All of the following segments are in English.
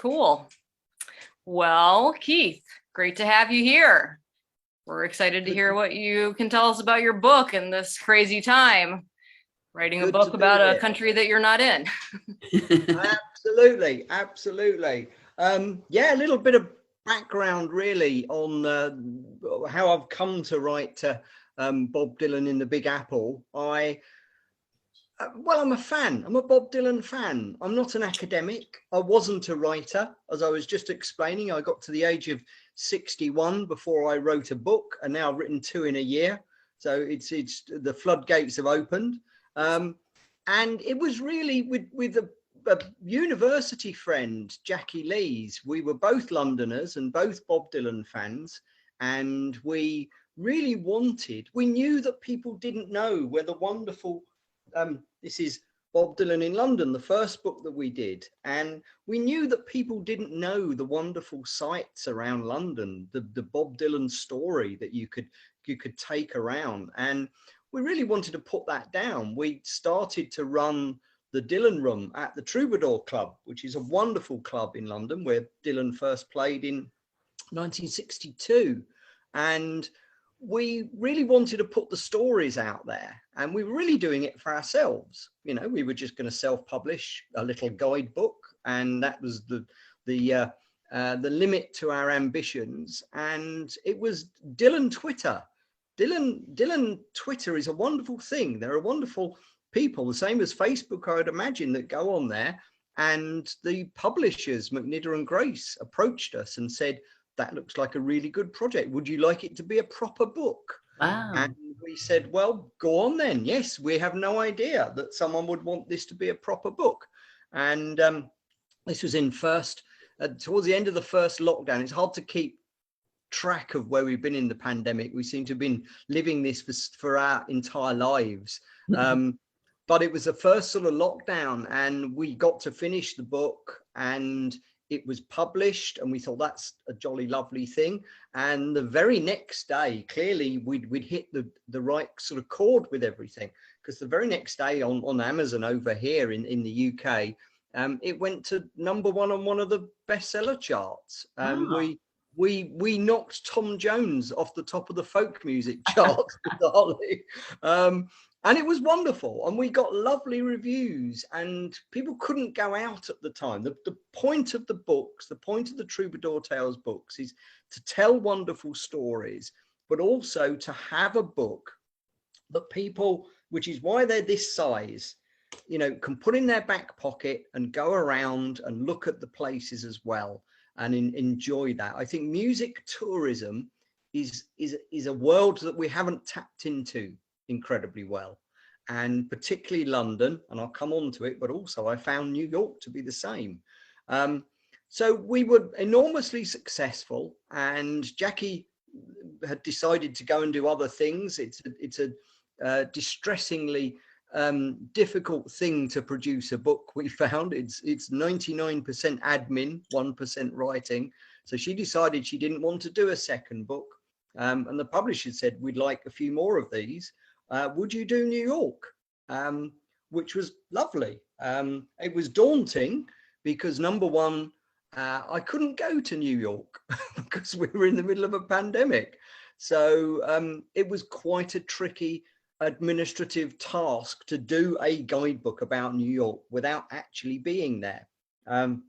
Cool. Well, Keith, great to have you here. We're excited to hear what you can tell us about your book in this crazy time, writing a book about a country that you're not in. Absolutely. Yeah, a little bit of background really on how I've come to write Bob Dylan in the Big Apple. I'm a fan. I'm a Bob Dylan fan. I'm not an academic. I wasn't a writer. As I was just explaining, I got to the age of 61 before I wrote a book, and now I've written 2 in a year. So it's the floodgates have opened. And it was really with a university friend, Jackie Lees. We were both Londoners and both Bob Dylan fans. And we really we knew that people didn't know where the wonderful, this is Bob Dylan in London, the first book that we did. And we knew that people didn't know the wonderful sights around London, the Bob Dylan story that you could take around. And we really wanted to put that down. We started to run the Dylan Room at the Troubadour Club, which is a wonderful club in London where Dylan first played in 1962. And we really wanted to put the stories out there, and we were really doing it for ourselves. You know, we were just going to self-publish a little guidebook, and that was the limit to our ambitions. And it was Dylan Twitter. Dylan Twitter is a wonderful thing. There are wonderful people, the same as Facebook, I would imagine, that go on there. And the publishers, McNider and Grace, approached us and said, that looks like a really good project. Would you like it to be a proper book? Wow. And we said, well, go on then. Yes, we have no idea that someone would want this to be a proper book. And this was towards the end of the first lockdown. It's hard to keep track of where we've been in the pandemic. We seem to have been living this for our entire lives. But it was the first sort of lockdown, and we got to finish the book, and it was published, and we thought that's a jolly lovely thing. And the very next day, clearly we'd hit the right sort of chord with everything, because the very next day on Amazon over here in the UK, it went to #1 on one of the bestseller charts. We knocked Tom Jones off the top of the folk music charts, and it was wonderful. And we got lovely reviews, and people couldn't go out at the time. The point of the books, the point of the Troubadour Tales books, is to tell wonderful stories, but also to have a book that people, which is why they're this size, you know, can put in their back pocket and go around and look at the places as well and enjoy that. I think music tourism is a world that we haven't tapped into incredibly well, and particularly London, and I'll come on to it, but also I found New York to be the same. So we were enormously successful, and Jackie had decided to go and do other things. It's a distressingly difficult thing to produce a book. We found it's 99% admin, 1% writing. So she decided she didn't want to do a second book, and the publisher said, we'd like a few more of these. Would you do New York? Which was lovely. It was daunting because #1, I couldn't go to New York because we were in the middle of a pandemic. So it was quite a tricky administrative task to do a guidebook about New York without actually being there. And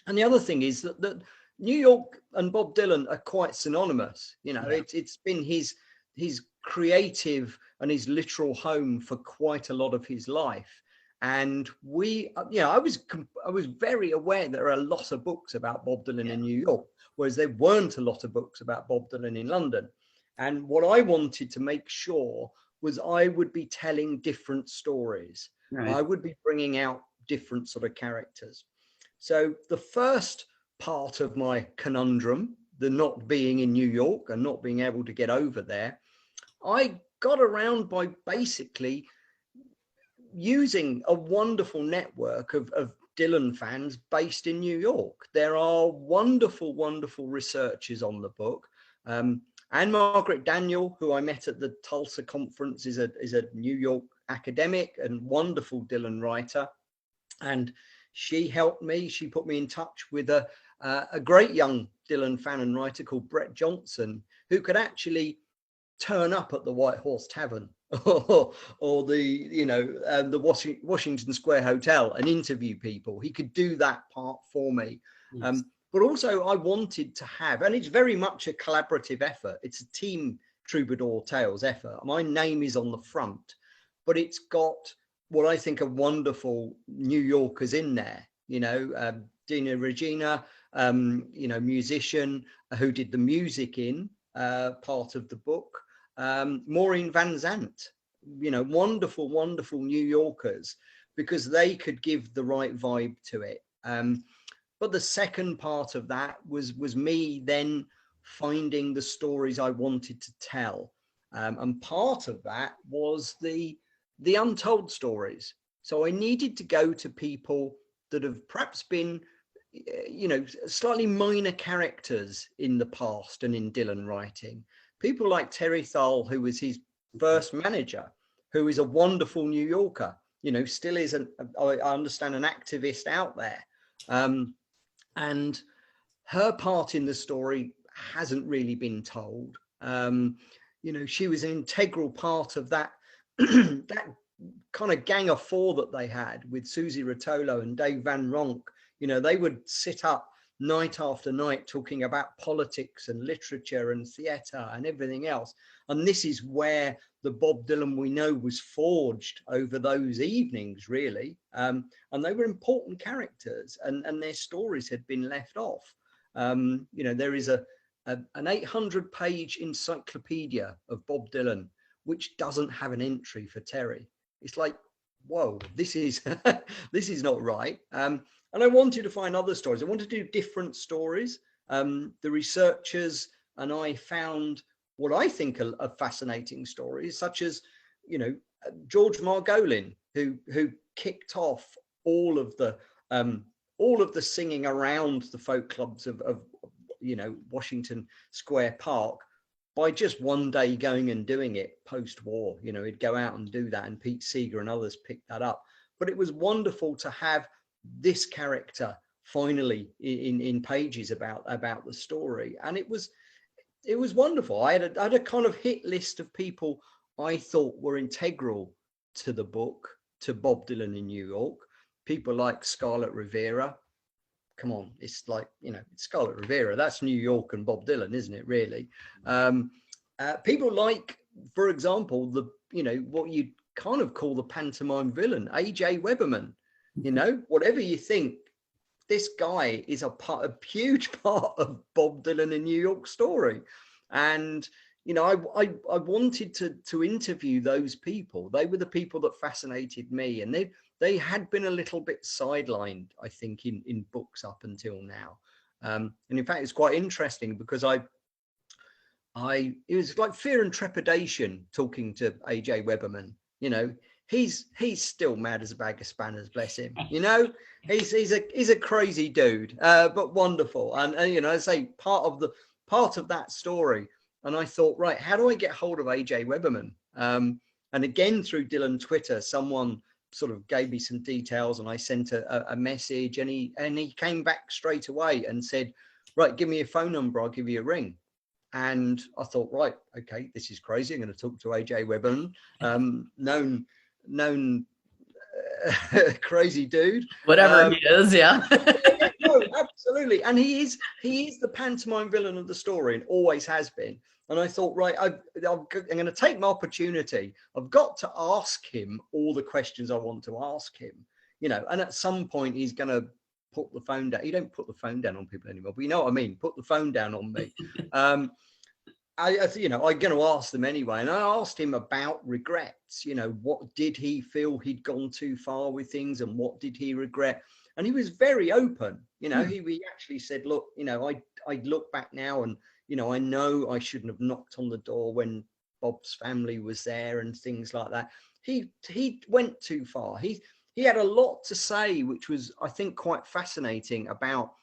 the other thing is that New York and Bob Dylan are quite synonymous. You know, it's been his creative and his literal home for quite a lot of his life. And I was very aware there are a lot of books about Bob Dylan in New York, whereas there weren't a lot of books about Bob Dylan in London. And what I wanted to make sure was I would be telling different stories. Right. I would be bringing out different sort of characters. So the first part of my conundrum, the not being in New York and not being able to get over there, I got around by basically using a wonderful network of Dylan fans based in New York. There are wonderful, wonderful researchers on the book. And Margaret Daniel, who I met at the Tulsa conference, is a New York academic and wonderful Dylan writer. And she helped me. She put me in touch with a great young Dylan fan and writer called Brett Johnson, who could actually turn up at the White Horse Tavern or the Washington Square Hotel and interview people. He could do that part for me. Yes. But also I wanted to have, and it's very much a collaborative effort. It's a team Troubadour Tales effort. My name is on the front, but it's got what I think are wonderful New Yorkers in there. Dina Regina, musician who did the music in part of the book. Maureen Van Zandt, wonderful, wonderful New Yorkers, because they could give the right vibe to it. But the second part of that was me then finding the stories I wanted to tell. And part of that was the untold stories. So I needed to go to people that have perhaps been, slightly minor characters in the past and in Dylan writing. People like Terry Thal, who was his first manager, who is a wonderful New Yorker, still is, I understand, an activist out there. And her part in the story hasn't really been told. She was an integral part of that, that kind of gang of four that they had with Susie Rotolo and Dave Van Ronk. They would sit up night after night talking about politics and literature and theatre and everything else. And this is where the Bob Dylan we know was forged over those evenings, really. And they were important characters, and their stories had been left off. There is an 800-page encyclopedia of Bob Dylan, which doesn't have an entry for Terry. It's like, whoa, this is this is not right. And I wanted to find other stories. I wanted to do different stories. The researchers and I found what I think are fascinating stories, such as, George Margolin, who kicked off all of the singing around the folk clubs of Washington Square Park by just one day going and doing it post-war. He'd go out and do that, and Pete Seeger and others picked that up. But it was wonderful to have this character finally in pages about the story, and it was wonderful. I had a kind of hit list of people I thought were integral to the book, to Bob Dylan in New York. People like Scarlett Rivera. Come on, it's like, it's Scarlett Rivera. That's New York and Bob Dylan, isn't it, really? People like, for example, what you'd kind of call the pantomime villain, A.J. Weberman. Whatever you think, this guy is a huge part of Bob Dylan in New York story. And, I wanted to interview those people. They were the people that fascinated me. And they had been a little bit sidelined, I think, in books up until now. And in fact, it's quite interesting because it was like fear and trepidation talking to A.J. Weberman. He's still mad as a bag of spanners, bless him. He's a crazy dude, but wonderful. And I say part of that story. And I thought, right, how do I get hold of A.J. Weberman? And again, through Dylan Twitter, someone sort of gave me some details, and I sent a message, and he came back straight away and said, right, give me your phone number, I'll give you a ring. And I thought, right, okay, this is crazy. I'm going to talk to A.J. Weberman, known crazy dude, whatever he is. Yeah. No, absolutely. And he is the pantomime villain of the story, and always has been. And I thought, right, I'm going to take my opportunity. I've got to ask him all the questions I want to ask him, and at some point he's going to put the phone down. You don't put the phone down on people anymore, but you know what I mean? Put the phone down on me. I'm going to ask them anyway. And I asked him about regrets. What did he feel he'd gone too far with things, and what did he regret? And he was very open. He actually said, look, I look back now, and, I know I shouldn't have knocked on the door when Bob's family was there and things like that. He went too far. He had a lot to say, which was, I think, quite fascinating about,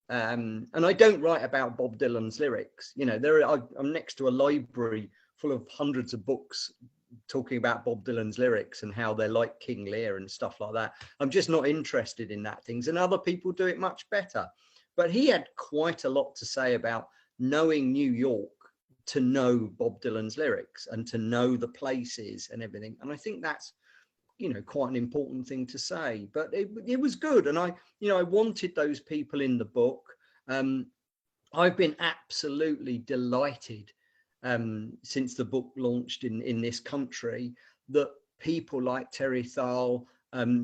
and I don't write about Bob Dylan's lyrics. I'm next to a library full of hundreds of books talking about Bob Dylan's lyrics and how they're like King Lear and stuff like that. I'm just not interested in that things, and other people do it much better. But he had quite a lot to say about knowing New York to know Bob Dylan's lyrics and to know the places and everything. And I think that's, you know, quite an important thing to say. But it was good, and I wanted those people in the book. I've been absolutely delighted since the book launched in this country that people like Terry Thal,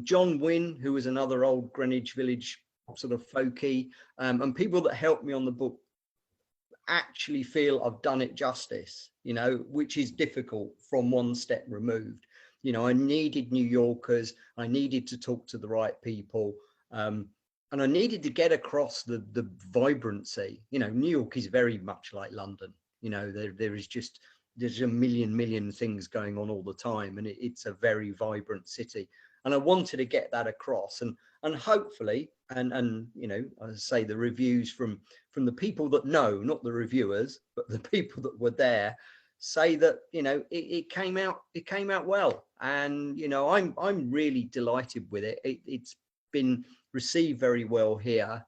John Wynne, who was another old Greenwich Village sort of folkie, and people that helped me on the book actually feel I've done it justice, you know, which is difficult from one step removed. You know, I needed New Yorkers, I needed to talk to the right people, and I needed to get across the vibrancy. You know, New York is very much like London. You know, there's a million things going on all the time, and it's a very vibrant city. And I wanted to get that across, and hopefully, and you know, as I say, the reviews from the people that know, not the reviewers, but the people that were there, say that, you know, it came out well. And you know, I'm really delighted with it. It's been received very well here.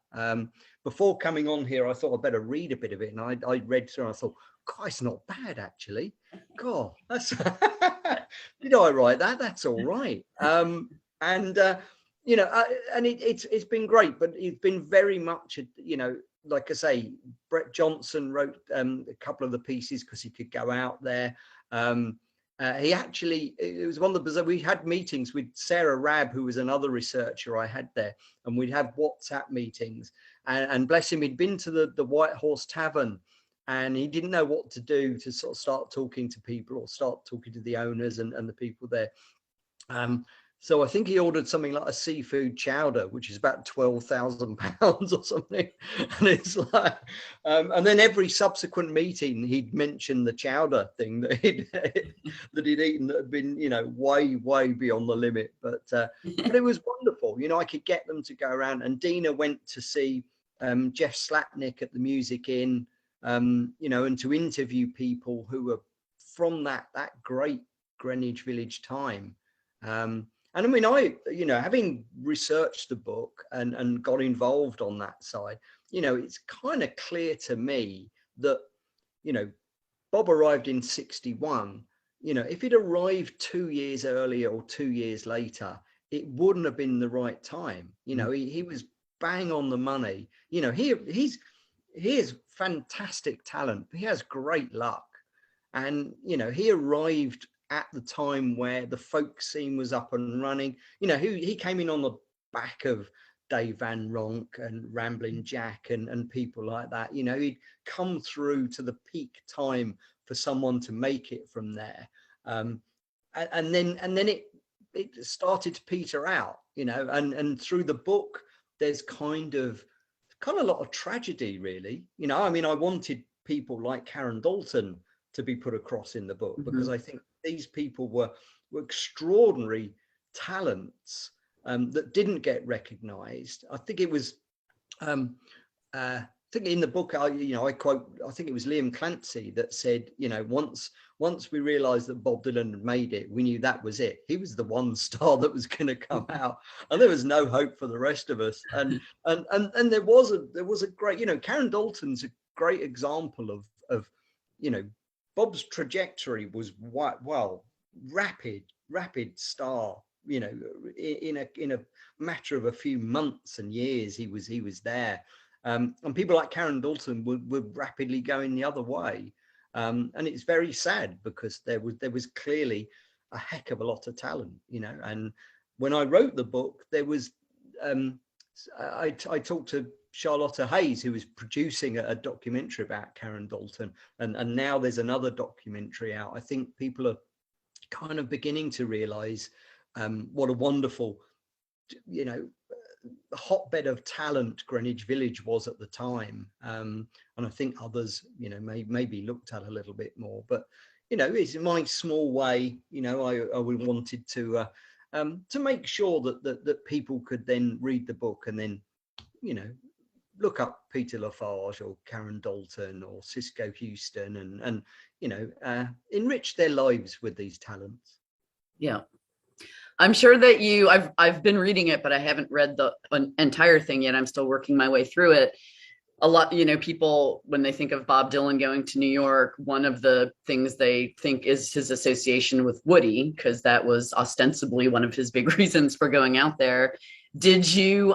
Before coming on here, I thought I'd better read a bit of it, and I read through and I thought, God, it's not bad actually. God, that's did I write that? That's all right. You know, and it's been great, but it's been very much, you know, like I say, Brett Johnson wrote a couple of the pieces because he could go out there. He actually, it was one of the, we had meetings with Sarah Rabb, who was another researcher I had there, and we'd have WhatsApp meetings, and bless him, he'd been to the White Horse Tavern, and he didn't know what to do to sort of start talking to people or start talking to the owners and the people there. So I think he ordered something like a seafood chowder, which is about £12,000 or something. And it's like, and then every subsequent meeting, he'd mention the chowder thing that he'd eaten that had been, you know, way beyond the limit. But it was wonderful. You know, I could get them to go around, and Dina went to see Jeff Slapnick at the Music Inn, you know, and to interview people who were from that great Greenwich Village time. And I mean, you know, having researched the book and got involved on that side, you know, it's kind of clear to me that, you know, Bob arrived in 61. You know, if he'd arrived 2 years earlier or 2 years later, it wouldn't have been the right time. You know, he was bang on the money. You know, he has fantastic talent. He has great luck. And, you know, he arrived at the time where the folk scene was up and running. You know, he came in on the back of Dave Van Ronk and Ramblin' Jack and people like that. You know, he'd come through to the peak time for someone to make it from there. And then it started to peter out, you know, and through the book, there's kind of a lot of tragedy, really. You know, I mean, I wanted people like Karen Dalton to be put across in the book, because I think these people were extraordinary talents that didn't get recognized. I think it was, I think in the book, you know, I quote, I think it was Liam Clancy that said, you know, once we realized that Bob Dylan had made it, we knew that was it. He was the one star that was going to come out, and there was no hope for the rest of us. And there was a great, you know, Karen Dalton's a great example of, you know, Bob's trajectory was rapid star. You know, in a matter of a few months and years, he was there, and people like Karen Dalton were rapidly going the other way, and it's very sad because there was clearly a heck of a lot of talent, you know. And when I wrote the book, there was I talked to Charlotta Hayes, who was producing a documentary about Karen Dalton, and now there's another documentary out. I think people are kind of beginning to realize what a wonderful, you know, hotbed of talent Greenwich Village was at the time, and I think others, you know, maybe looked at a little bit more. But you know, it's in my small way, you know, I wanted to make sure that people could then read the book and then, you know, look up Peter Lafarge or Karen Dalton or Cisco Houston, and enrich their lives with these talents. Yeah. I'm sure that I've been reading it, but I haven't read the entire thing yet. I'm still working my way through it. A lot, people, when they think of Bob Dylan going to New York, one of the things they think is his association with Woody, because that was ostensibly one of his big reasons for going out there. Did you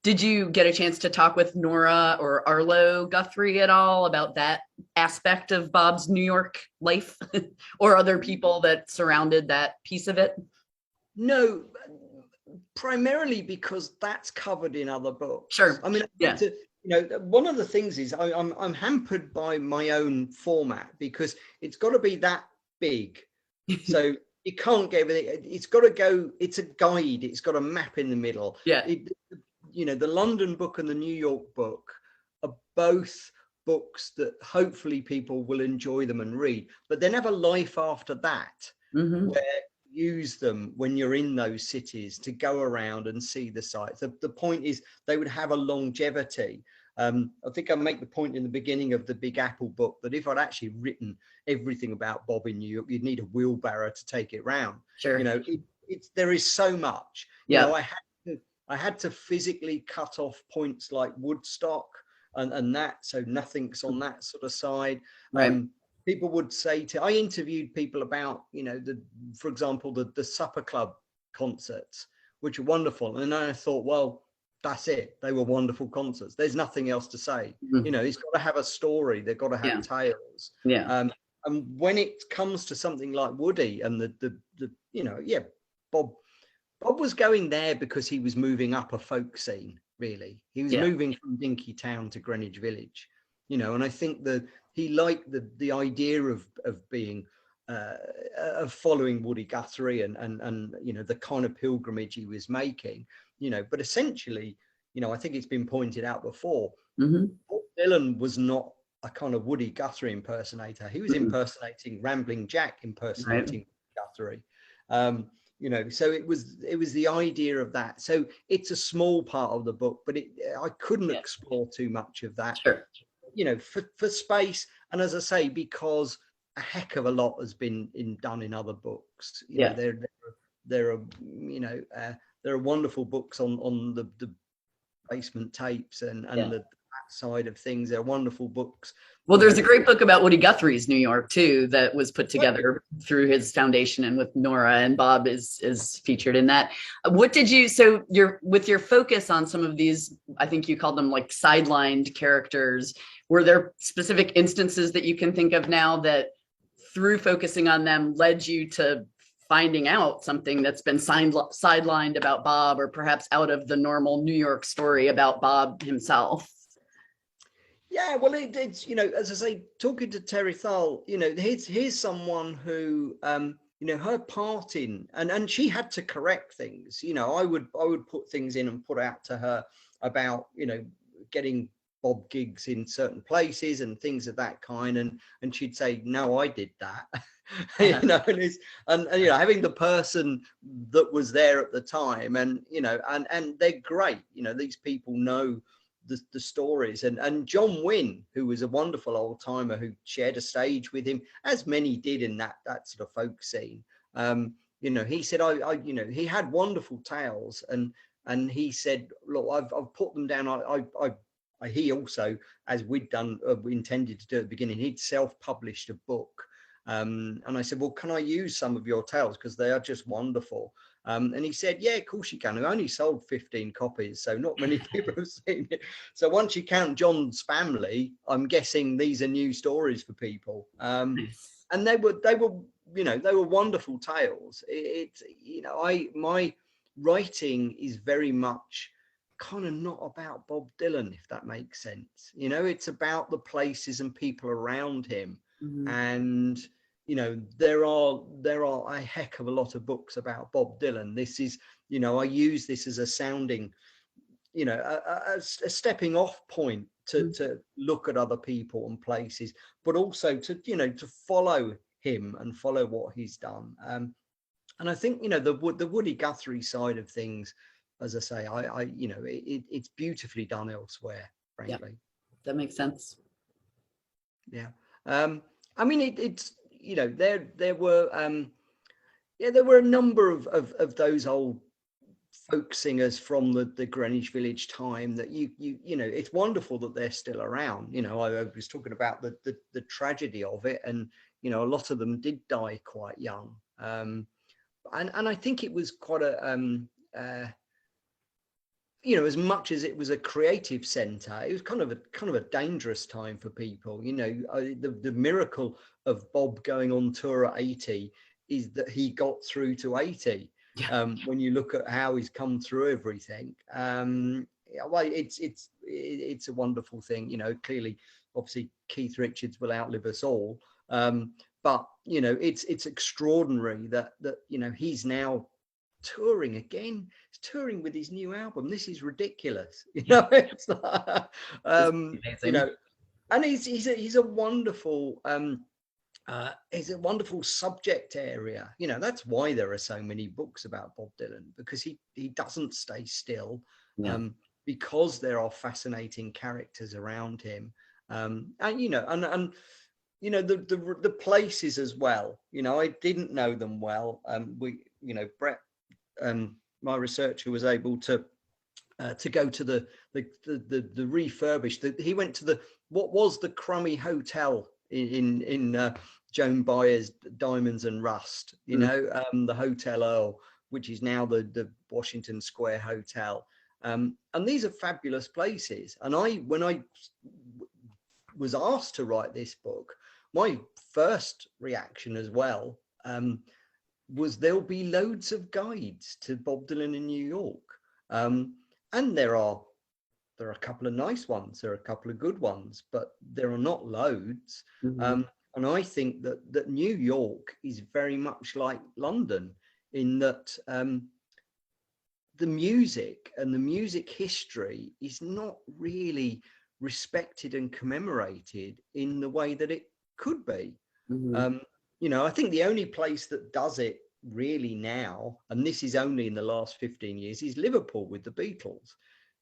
get a chance to talk with Nora or Arlo Guthrie at all about that aspect of Bob's New York life or other people that surrounded that piece of it? No, primarily because that's covered in other books. Sure. I mean, yeah. One of the things is I'm hampered by my own format because it's got to be that big. So you can't get everything. It's got to go. It's a guide. It's got a map in the middle. Yeah. The London book and the New York book are both books that hopefully people will enjoy them and read, but then have a life after that, where use them when you're in those cities to go around and see the sites. The point is they would have a longevity. I think I make the point in the beginning of the Big Apple book that if I'd actually written everything about Bob in New York, you'd need a wheelbarrow to take it round. Sure. There is so much. Yeah. I had to physically cut off points like Woodstock and that, so nothing's on that sort of side. Right. People would say I interviewed people about, for example, the Supper Club concerts, which are wonderful. And then I thought, well, that's it. They were wonderful concerts. There's nothing else to say. It's got to have a story. They've got to have tales. Yeah. And when it comes to something like Woody and Bob was going there because he was moving up a folk scene, really. He was moving from Dinky Town to Greenwich Village, and I think that he liked the idea of being of following Woody Guthrie and the kind of pilgrimage he was making, but essentially, I think it's been pointed out before, Bob Dylan was not a kind of Woody Guthrie impersonator. He was impersonating Rambling Jack, impersonating Guthrie. So it was the idea of that. So it's a small part of the book, but I couldn't explore too much of that. Sure. For space, and as I say, because a heck of a lot has been done in other books. There are wonderful books on the basement tapes and that side of things. There are wonderful books. Well, there's a great book about Woody Guthrie's New York too that was put together through his foundation, and with Nora, and Bob is featured in that. With your focus on some of these, I think you called them like sidelined characters, were there specific instances that you can think of now that through focusing on them led you to finding out something that's been sidelined about Bob, or perhaps out of the normal New York story about Bob himself? Yeah, well, it's as I say, talking to Terry Thal, here's someone who, her part in, and she had to correct things. I would put things in and put out to her about, getting Bob gigs in certain places and things of that kind, and she'd say, no, I did that. and having the person that was there at the time, and they're great. These people know the stories, and John Wynne, who was a wonderful old timer who shared a stage with him, as many did in that sort of folk scene. He said, he had wonderful tales, and he said, look, I've put them down. He also, as we'd done, we intended to do at the beginning, he'd self-published a book. And I said, well, can I use some of your tales? Because they are just wonderful. And he said, yeah, of course you can. I only sold 15 copies, so not many people have seen it. So once you count John's family, I'm guessing these are new stories for people. And they were wonderful tales. My writing is very much kind of not about Bob Dylan, if that makes sense. It's about the places and people around him. And there are a heck of a lot of books about Bob Dylan. This is, I use this as a sounding, a stepping off point to look at other people and places, but also to follow him and follow what he's done. And I think, the Woody Guthrie side of things, as I say, it's beautifully done elsewhere, frankly. That makes sense. Yeah. I mean, it's, there were a number of those old folk singers from the Greenwich Village time that it's wonderful that they're still around. I was talking about the tragedy of it, and a lot of them did die quite young. And I think it was quite as much as it was a creative center, it was kind of a dangerous time for people. The miracle of Bob going on tour at 80 is that he got through to 80. When you look at how he's come through everything, well, it's a wonderful thing. Clearly, obviously, Keith Richards will outlive us all, but it's extraordinary that he's now touring again. He's touring with his new album. This is ridiculous. It's and he's a wonderful it's a wonderful subject area. That's why there are so many books about Bob Dylan, because he doesn't stay still, because there are fascinating characters around him, and the places as well. I didn't know them well. Brett, my researcher, was able to go to the refurbished. He went to what was the crummy hotel in Joan Byers' Diamonds and Rust, the Hotel Earl, which is now the Washington Square Hotel. And these are fabulous places. And when I was asked to write this book, my first reaction as well was there'll be loads of guides to Bob Dylan in New York. And there are a couple of nice ones, there are a couple of good ones, but there are not loads. And I think that New York is very much like London in that the music and the music history is not really respected and commemorated in the way that it could be. I think the only place that does it really now, and this is only in the last 15 years, is Liverpool with the Beatles.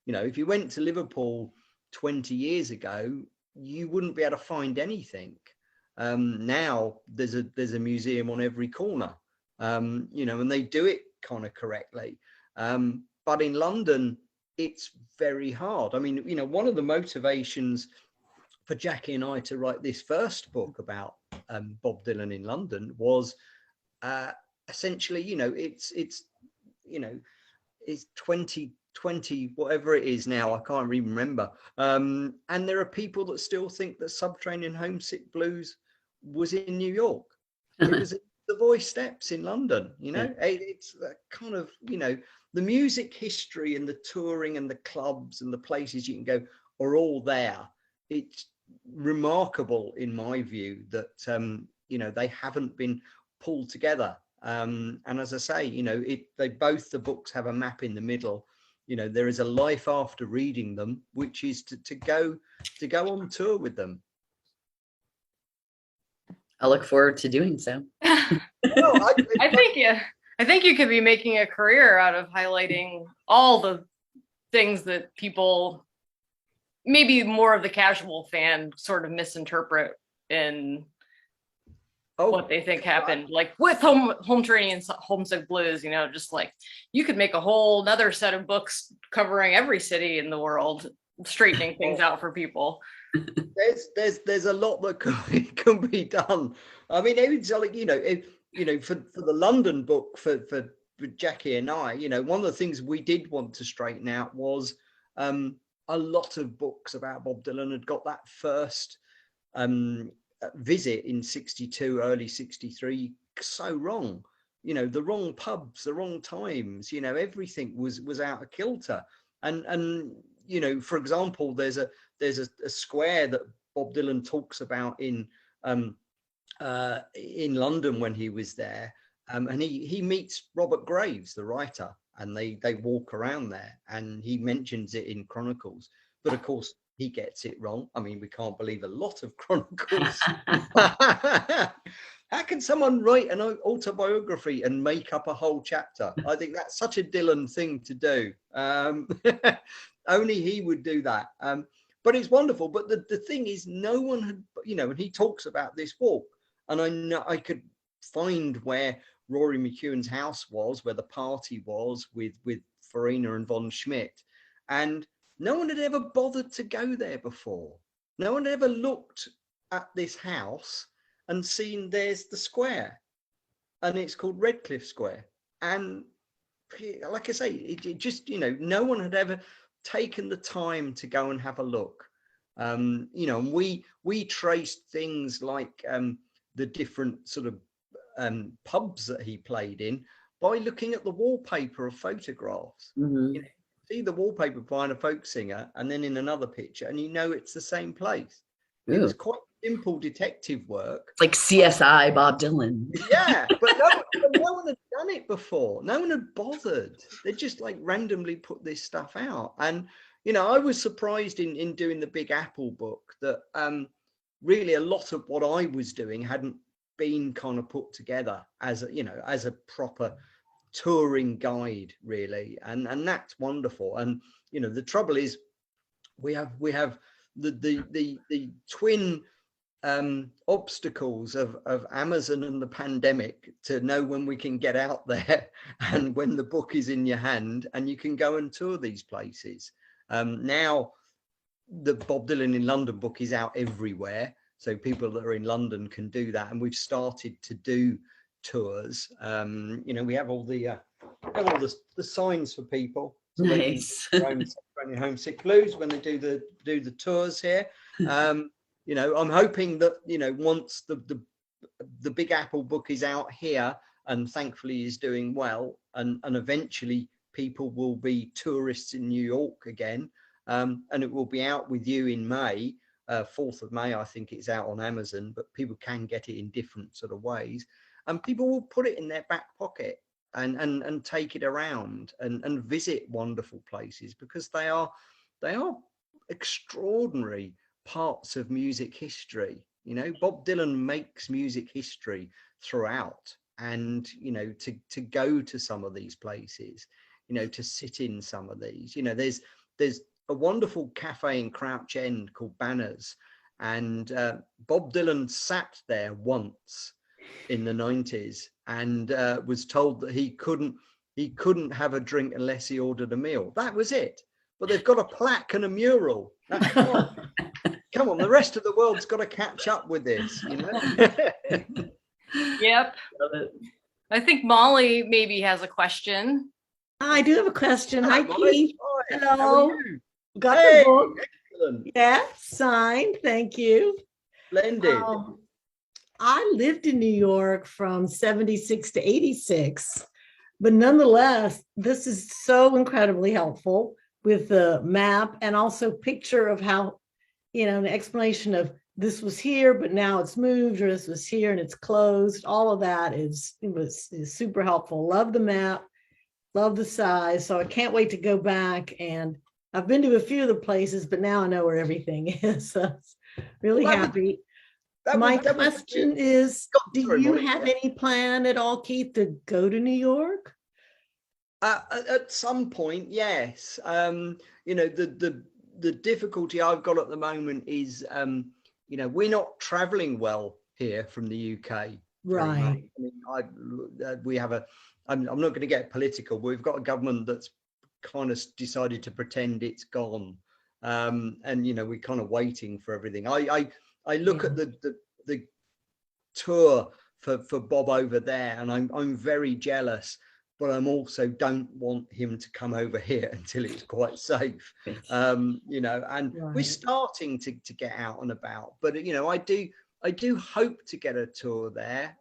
If you went to Liverpool 20 years ago, you wouldn't be able to find anything. Now there's a museum on every corner, and they do it kind of correctly. But in London, it's very hard. I mean, one of the motivations for Jackie and I to write this first book about Bob Dylan in London was essentially, it's 2020, whatever it is now, I can't even remember. And there are people that still think that Subterranean Homesick Blues was in New York. It was at the Voice Steps in London. It's kind of, the music history and the touring and the clubs and the places you can go are all there. It's remarkable, in my view, that they haven't been pulled together. And as I say, the books have a map in the middle. There is a life after reading them, which is to go on tour with them. I look forward to doing so. I think you could be making a career out of highlighting all the things that people, maybe more of the casual fan, sort of misinterpret in what they think happened, like with home training and Homesick Blues. Just like you could make a whole another set of books covering every city in the world, straightening things out for people. There's a lot that can be done. I mean, it's like for the London book for Jackie and I, one of the things we did want to straighten out was a lot of books about Bob Dylan had got that first visit in 62, early 63 so wrong. The wrong pubs, the wrong times, everything was out of kilter. And for example, there's a square that Bob Dylan talks about in London when he was there, and he meets Robert Graves, the writer, and they walk around there, and he mentions it in Chronicles, but of course he gets it wrong. I mean, we can't believe a lot of Chronicles. How can someone write an autobiography and make up a whole chapter? I think that's such a Dylan thing to do. Only he would do that. But it's wonderful. But the thing is, no one had, and he talks about this walk, and I know I could find where Rory McEwen's house was, where the party was with Farina and von Schmidt, and no one had ever bothered to go there before. No one had ever looked at this house and seen there's the square, and it's called Redcliffe Square. And like I say, it just, no one had ever taken the time to go and have a look. And we traced things like the different sort of pubs that he played in by looking at the wallpaper of photographs. Mm-hmm. See the wallpaper behind a folk singer, and then in another picture, and it's the same place. Ooh. It was quite simple detective work, like CSI Bob Dylan. Yeah, but no one had done it before. No one had bothered. They just like randomly put this stuff out. And I was surprised in doing the Big Apple book that really a lot of what I was doing hadn't been kind of put together as a proper touring guide, really. And that's wonderful. And the trouble is we have the twin obstacles of Amazon and the pandemic to know when we can get out there and when the book is in your hand and you can go and tour these places. Now the Bob Dylan in London book is out everywhere, so people that are in London can do that, and we've started to do tours. We have all the signs for people, so nice. They can your homesick blues when they do the tours here. I'm hoping that once the Big Apple book is out here, and thankfully is doing well, and eventually people will be tourists in New York again, and it will be out with you in May, 4th of May. I think it's out on Amazon, but people can get it in different sort of ways, and people will put it in their back pocket and take it around and visit wonderful places, because they are extraordinary parts of music history. Bob Dylan makes music history throughout, and to go to some of these places, to sit in some of these, there's a wonderful cafe in Crouch End called Banners, and Bob Dylan sat there once in the 90s and was told that he couldn't have a drink unless he ordered a meal. That was it. But they've got a plaque and a mural. Come on, the rest of the world's got to catch up with this, Yep. I think Molly maybe has a question. I do have a question. Hi, Molly. Keith. Hi, Hello. how are you? Got Hey, the book. excellent. Yeah, signed. Thank you. Splendid. I lived in New York from 76 to 86, but nonetheless, this is so incredibly helpful with the map and also picture of how, an explanation of this was here, but now it's moved, or this was here and it's closed. All of that is super helpful. Love the map, love the size. So I can't wait to go back, and I've been to a few of the places, but now I know where everything is. So really happy. My question is, do you have any plan at all, Keith, to go to New York? At some point, yes. The difficulty I've got at the moment is, we're not traveling well here from the UK. Right. I mean, we have I'm not going to get political, but we've got a government that's kind of decided to pretend it's gone. And, we're kind of waiting for everything. I look at the tour for Bob over there, and I'm very jealous, but I'm also don't want him to come over here until it's quite safe. And we're starting to get out and about, but I do hope to get a tour there.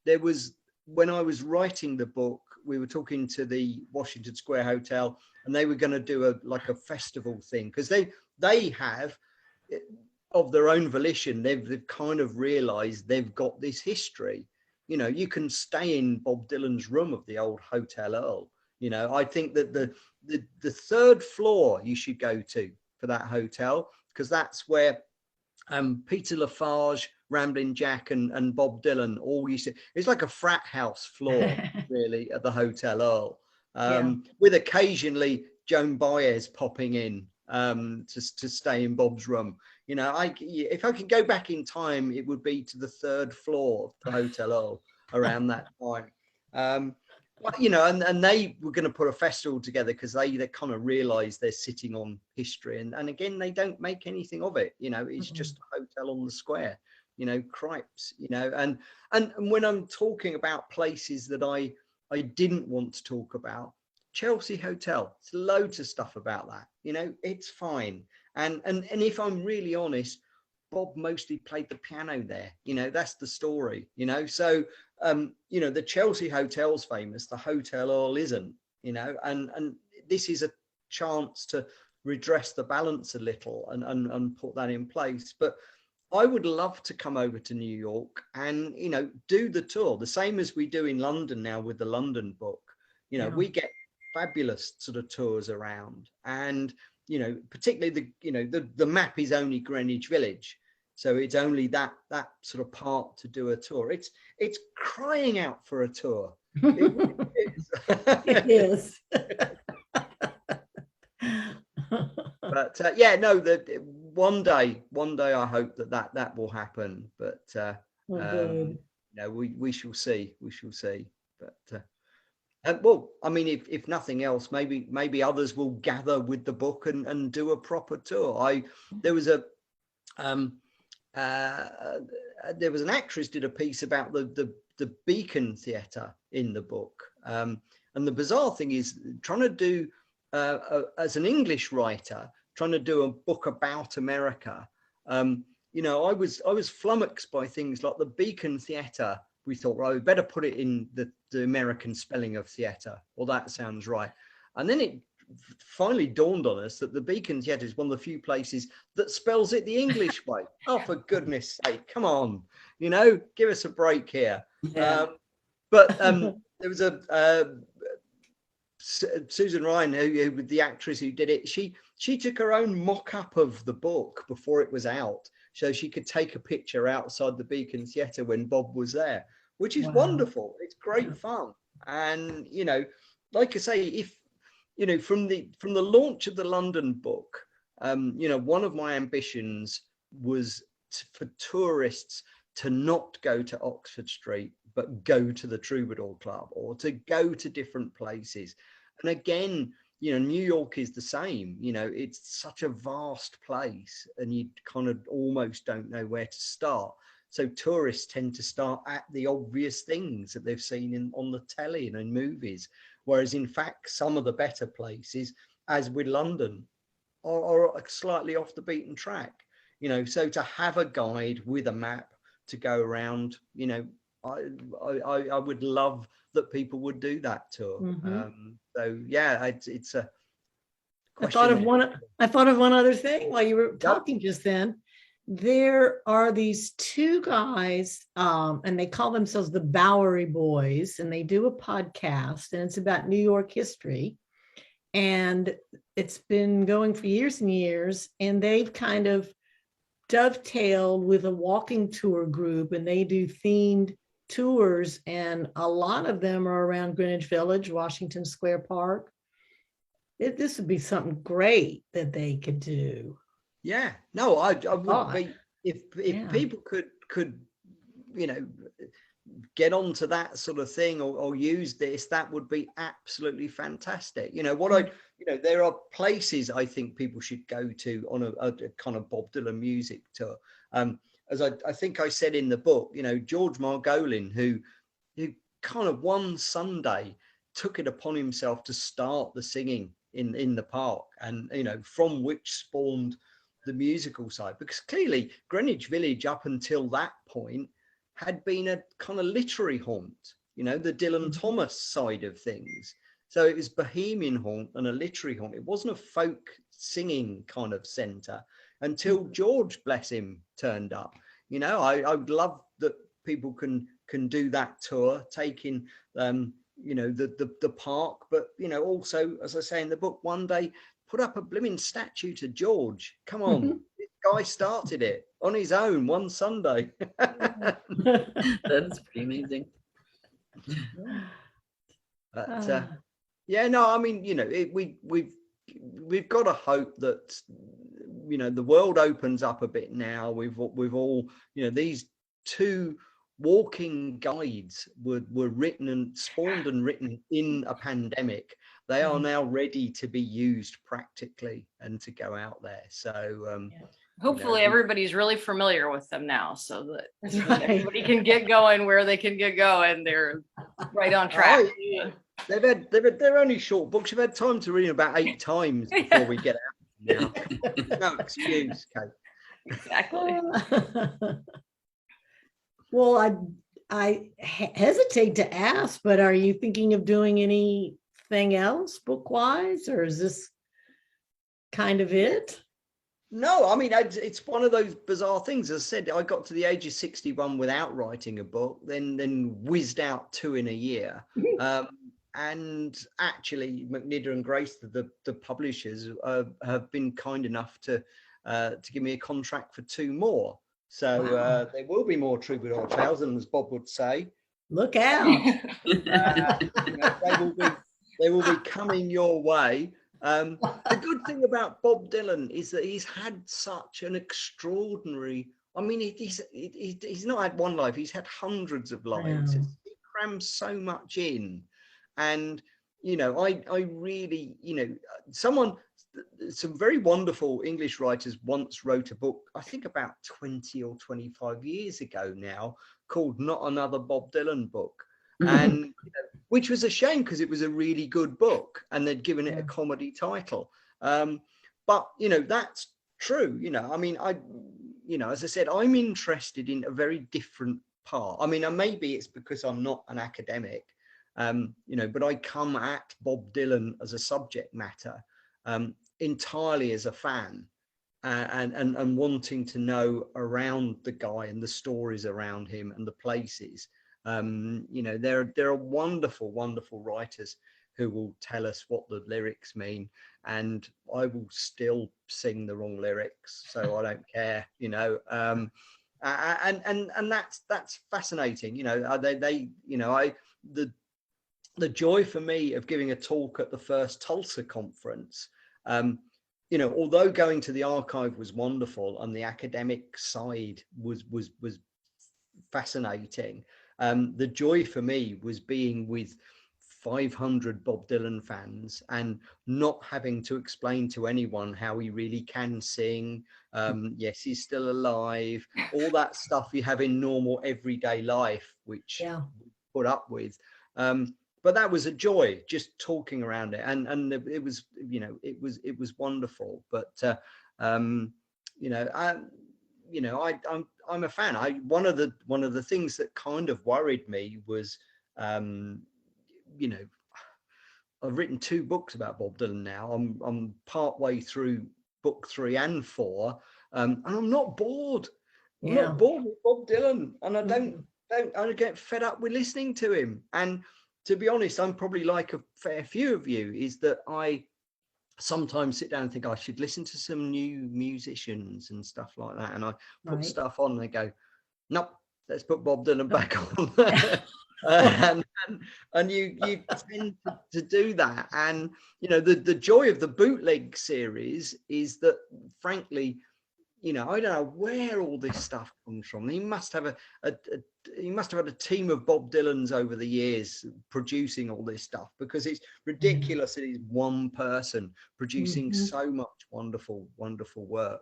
There was, when I was writing the book, we were talking to the Washington Square Hotel, and they were going to do a festival thing, because they have, of their own volition, they've kind of realized they've got this history. You can stay in Bob Dylan's room of the old Hotel Earl. I think that the third floor you should go to for that hotel, because that's where Peter Lafarge, Ramblin' Jack and Bob Dylan all used to, it's like a frat house floor really at the Hotel Earl, with occasionally Joan Baez popping in to stay in Bob's room. You know, if I could go back in time, it would be to the 3rd floor of the Hotel Earl around that time. But, you know, and they were going to put a festival together because they kind of realized they're sitting on history. And again, they don't make anything of it. You know, it's just a hotel on the square, you know, cripes, you know. And when I'm talking about places that I didn't want to talk about, Chelsea Hotel, it's loads of stuff about that. You know, it's fine. And if I'm really honest, Bob mostly played the piano there. You know, that's the story, you know. So, you know, the Chelsea Hotel's famous, the Hotel Earl isn't, you know, and this is a chance to redress the balance a little and put that in place. But I would love to come over to New York and, you know, do the tour, the same as we do in London now with the London book. You know, we get fabulous sort of tours around, and, you know, particularly the map is only Greenwich Village. So it's only that sort of part to do a tour. It's crying out for a tour. It really is. It is. But yeah, no, that one day I hope that will happen. But you know, we shall see. But well, I mean, if nothing else, maybe others will gather with the book and do a proper tour. There was an actress did a piece about the Beacon Theatre in the book, and the bizarre thing is trying to do as an English writer, trying to do a book about America. You know, I was flummoxed by things like the Beacon Theatre. We thought, well, we better put it in the American spelling of theatre. Well, that sounds right. And then it finally dawned on us that the Beacon Theatre is one of the few places that spells it the English way. Oh, for goodness sake, come on, you know, give us a break here. Yeah. But there was Susan Ryan, who the actress who did it, she took her own mock-up of the book before it was out, so she could take a picture outside the Beacon Theatre when Bob was there, which is wonderful. It's great fun. And, you know, like I say, if, you know, from the launch of the London book, you know, one of my ambitions was for tourists to not go to Oxford Street, but go to the Troubadour Club or to go to different places. And again, you know, New York is the same. You know, it's such a vast place and you kind of almost don't know where to start. So tourists tend to start at the obvious things that they've seen on the telly and in movies. Whereas in fact, some of the better places, as with London, are slightly off the beaten track. You know, so to have a guide with a map to go around, you know, I would love that people would do that tour. So yeah, it's a question. I thought of one other thing while you were talking just then. There are these two guys, and they call themselves the Bowery Boys, and they do a podcast, and it's about New York history. And it's been going for years and years, and they've kind of dovetailed with a walking tour group, and they do themed tours, and a lot of them are around Greenwich Village, Washington Square Park. This would be something great that they could do. Yeah, no, I would be, if people could, you know, get onto that sort of thing or use this, that would be absolutely fantastic. You know, there are places I think people should go to on a kind of Bob Dylan music tour. As I think I said in the book, you know, George Margolin, who kind of one Sunday took it upon himself to start the singing in the park, and, you know, from which spawned the musical side, because clearly Greenwich Village up until that point had been a kind of literary haunt, you know, the Dylan Thomas side of things. So it was bohemian haunt and a literary haunt. It wasn't a folk singing kind of centre until George, bless him, turned up. You know, I would love that people can do that tour, taking you know, the park, but, you know, also, as I say in the book, one day put up a blooming statue to George. Come on, this guy started it on his own one Sunday. That's pretty amazing. But yeah, no, I mean, we've got to hope that the world opens up a bit now. We've all, these 2 walking guides were written and spawned and written in a pandemic. They are now ready to be used practically and to go out there. So hopefully everybody's really familiar with them now, so that right. everybody can get going where they can get going. They're right on track. Oh, yeah. They're only short books. You've had time to read about 8 times before we get out now. No excuse, Kate. Exactly. Well, I hesitate to ask, but are you thinking of doing anything else book-wise, or is this kind of it? No, I mean, it's one of those bizarre things. As I said, I got to the age of 61 without writing a book, then whizzed out 2 in a year. And actually, McNider and Grace, the publishers, have been kind enough to give me a contract for 2 more. So Wow. there will be more Troubadour Tales, and as Bob would say, Look out. they will be coming your way. The good thing about Bob Dylan is that he's had such an extraordinary, I mean, he's not had one life, he's had hundreds of lives. Wow. He crams so much in. And, I really, some very wonderful English writers once wrote a book, I think about 20 or 25 years ago now, called Not Another Bob Dylan Book. And which was a shame because it was a really good book and they'd given it a comedy title. But that's true. I mean, as I said, I'm interested in a very different part. I mean, maybe it's because I'm not an academic, but I come at Bob Dylan as a subject matter entirely as a fan. And wanting to know around the guy and the stories around him and the places. There are wonderful, wonderful writers who will tell us what the lyrics mean, and I will still sing the wrong lyrics, so I don't care, and that's fascinating. The joy for me of giving a talk at the first Tulsa conference. Although going to the archive was wonderful and the academic side was fascinating, the joy for me was being with 500 Bob Dylan fans and not having to explain to anyone how he really can sing. Yes, he's still alive. All that stuff you have in normal everyday life, which we put up with. But that was a joy, just talking around it, and it was, it was wonderful. But I'm a fan. One of the things that kind of worried me was, I've written 2 books about Bob Dylan now. I'm part way through book 3 and 4, and I'm not bored. I'm not bored with Bob Dylan, and I get fed up with listening to him. And to be honest, I'm probably like a fair few of you, is that I sometimes sit down and think I should listen to some new musicians and stuff like that. And I put stuff on and I go, nope, let's put Bob Dylan back on. and you tend to do that. And, the joy of the bootleg series is that, frankly, I don't know where all this stuff comes from. He must have had a team of Bob Dylans over the years producing all this stuff, because it's ridiculous that he's one person producing so much wonderful, wonderful work.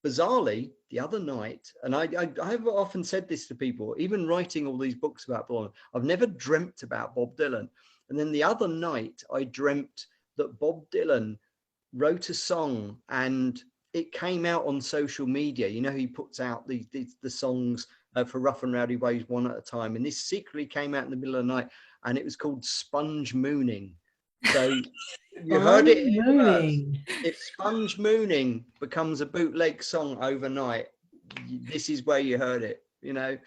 Bizarrely, the other night, and I have often said this to people, even writing all these books about Bob Dylan, I've never dreamt about Bob Dylan. And then the other night, I dreamt that Bob Dylan wrote a song and it came out on social media. He puts out the songs for Rough and Rowdy Ways one at a time, and this secretly came out in the middle of the night, and it was called Sponge Mooning. So you heard it here first. If Sponge Mooning becomes a bootleg song overnight, this is where you heard it. I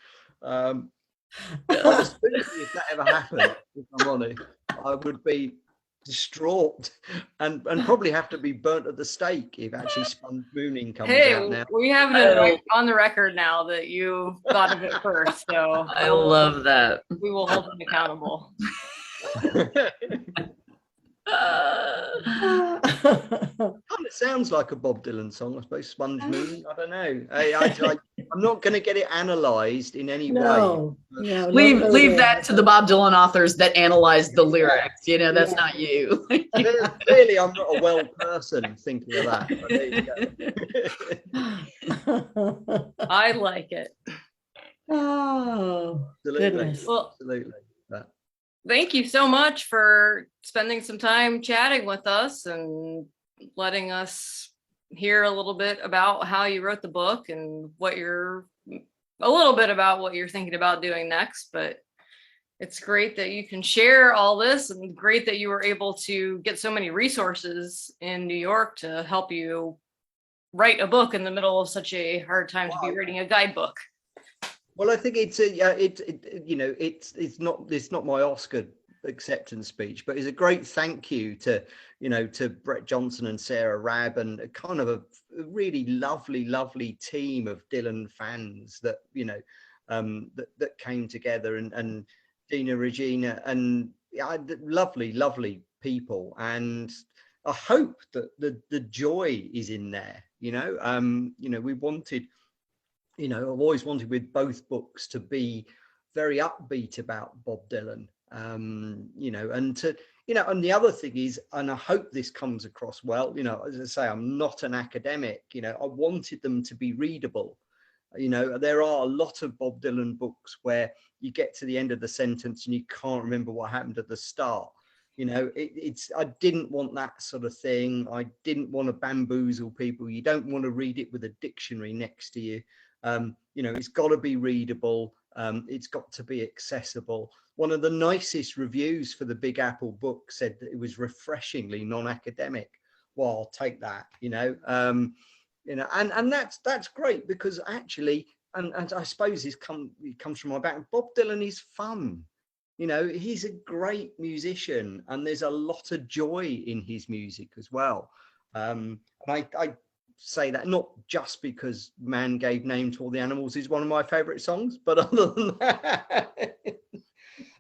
was thinking if that ever happened, if I'm honest, I would be distraught and probably have to be burnt at the stake if actually Sponge Mooning comes out now. We have it on the record now that you thought of it first, so I love that. we will hold him accountable. Kind of sounds like a Bob Dylan song, I suppose. Sponge Mooning. I don't know. I'm not going to get it analysed in any way. No, leave that to the Bob Dylan authors that analyze the lyrics. You know, that's not you. Clearly, I'm not a well person thinking of that. But there you go. I like it. Oh, Absolutely. goodness. Well, Absolutely. thank you so much for spending some time chatting with us and letting us hear a little bit about how you wrote the book and a little bit about what you're thinking about doing next. But it's great that you can share all this, and great that you were able to get so many resources in New York to help you write a book in the middle of such a hard time to be writing a guidebook. Well, I think it's not my Oscar acceptance speech, but it's a great thank you to Brett Johnson and Sarah Rabb and a kind of a really lovely team of Dylan fans that that came together, and Dina, Regina, and lovely people. And I hope that the joy is in there. We wanted. I've always wanted with both books to be very upbeat about Bob Dylan, and the other thing is, and I hope this comes across well, as I say, I'm not an academic, I wanted them to be readable. There are a lot of Bob Dylan books where you get to the end of the sentence and you can't remember what happened at the start. I didn't want that sort of thing. I didn't want to bamboozle people. You don't want to read it with a dictionary next to you. It's got to be readable. It's got to be accessible. One of the nicest reviews for the Big Apple book said that it was refreshingly non-academic. Well, I'll take that, and that's great, because actually, and I suppose it comes from my background. Bob Dylan is fun. He's a great musician, and there's a lot of joy in his music as well. And I say that not just because Man Gave Name to All the Animals is one of my favorite songs, but other than that,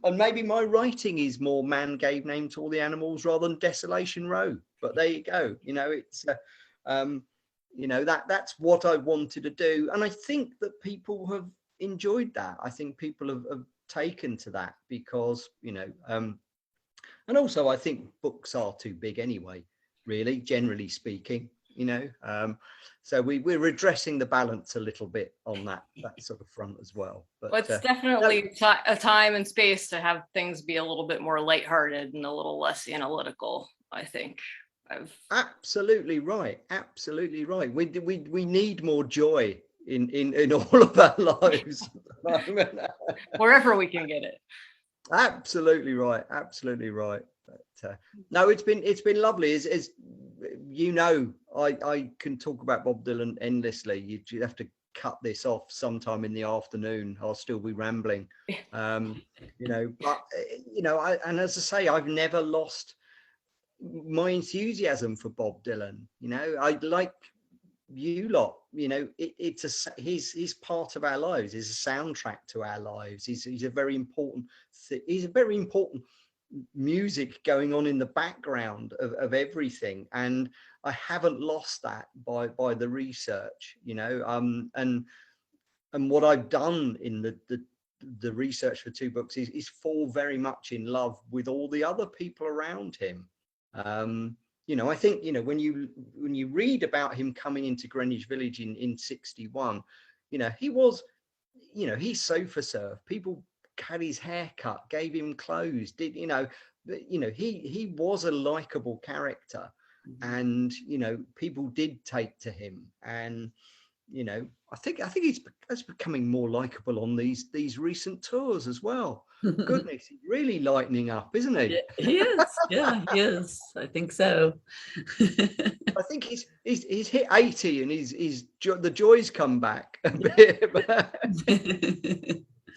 and maybe my writing is more Man Gave Name to All the Animals rather than Desolation Row, but there you go. It's that's what I wanted to do, and I think that people have enjoyed that. I think people have taken to that, because and also I think books are too big anyway, really, generally speaking. So we're addressing the balance a little bit on that sort of front as well. But it's definitely a time and space to have things be a little bit more lighthearted and a little less analytical, I think. Absolutely right. We need more joy in all of our lives. Wherever we can get it. Absolutely right. But no, it's been lovely. As I can talk about Bob Dylan endlessly. You have to cut this off sometime in the afternoon. I'll still be rambling. But and as I say, I've never lost my enthusiasm for Bob Dylan. I like you lot. He's part of our lives. He's a soundtrack to our lives. He's a very important music going on in the background of everything, and I haven't lost that by the research, and what I've done in the research for two books is fall very much in love with all the other people around him. I think when you read about him coming into Greenwich Village in 61, he sofa surfed. People had his hair cut, gave him clothes, he was a likable character, and people did take to him, and I think it's becoming more likable on these recent tours as well. Goodness, he's really lightening up, isn't he? He is. Yeah, he is. I think so. I think he's hit 80 and the joys come back a bit.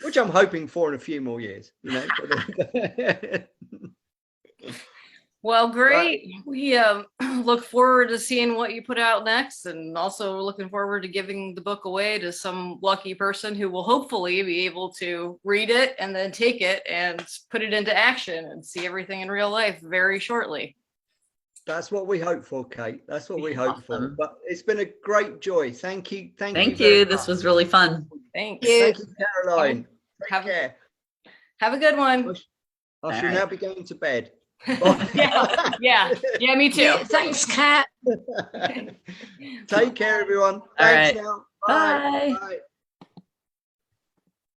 Which I'm hoping for in a few more years, Well, great. We look forward to seeing what you put out next, and also looking forward to giving the book away to some lucky person who will hopefully be able to read it and then take it and put it into action and see everything in real life very shortly. That's what we hope for, Kate. That's what we hope for. Awesome. But it's been a great joy. Thank you. Thank very you. much. This was really fun. Thanks. Thank you, Caroline. Take Have- care. Have a good one. I shall All now right. be going to bed. Yeah, me too. Yeah, thanks, Kat. Take care, everyone. All Thanks right. now. Bye. Bye.